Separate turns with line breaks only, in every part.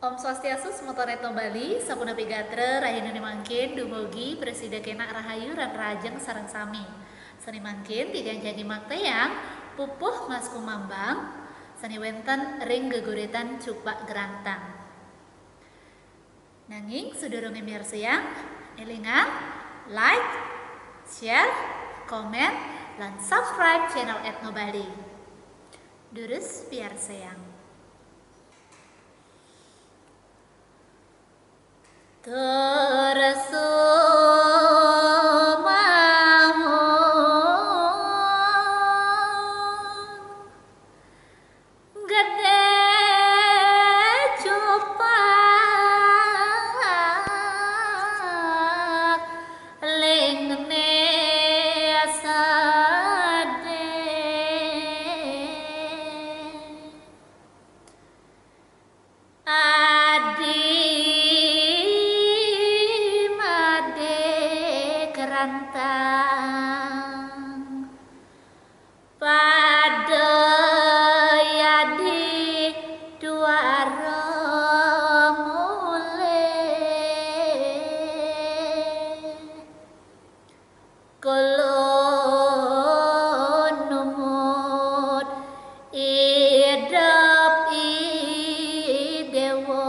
Om Swastiastu Semoto Retno Bali, Sapuna Pigatre, Rahina Mangkin, Dumugi, Presida Kenak Rahayu, Ran Rajeng Sareng Sami. Sani Mangkin, Diganjagi Makteyang, Pupuh Mas Kumambang, Sani Wenten Ring Geguritan Cupak Gerantang. Nanging sudurunge mirsayang, elingan, like, share, komen, dan subscribe channel Etno Bali. Durus biar sayang. Gerantang pada yadi duara mulai kulon numut idap idewa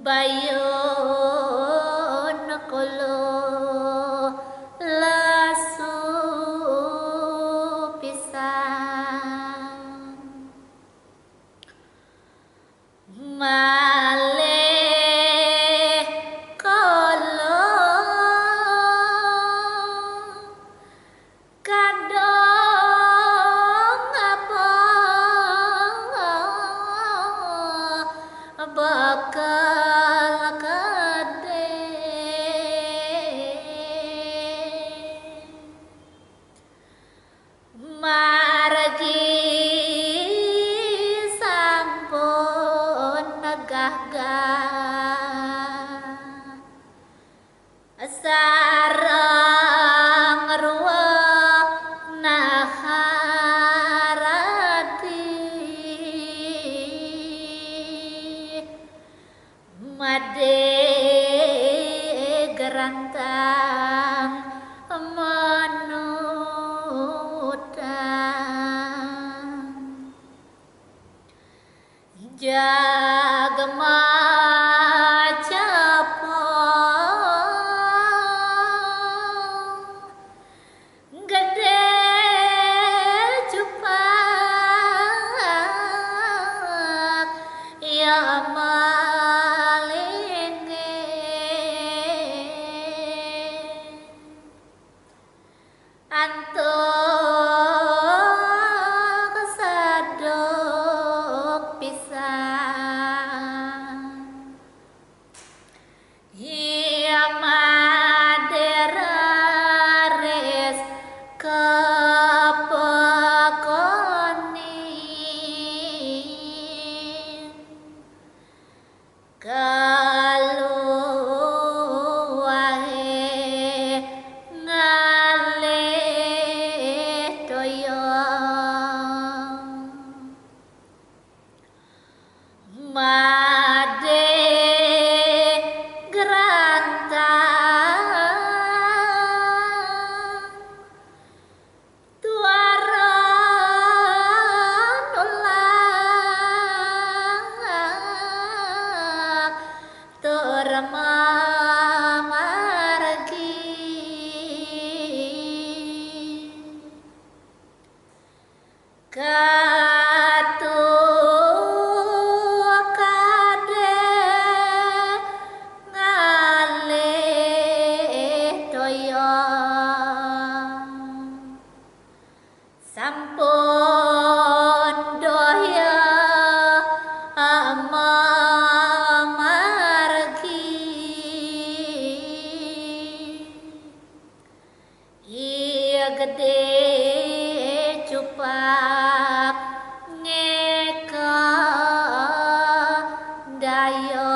bayon kolo lasu pisang malih kolo kadang apa bakal margi sampun negahkan sareng ruwah naharati made gerantang manutang jagma capong gede cupak ya malinge antuk sadok pisang ya maderares kepekonin kalau wae ngalih Katua kade ngalih toya sampun doya mamargi iya gede cupak ngeka daya.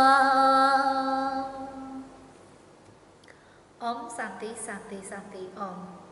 Om Santi Santi Santi Om.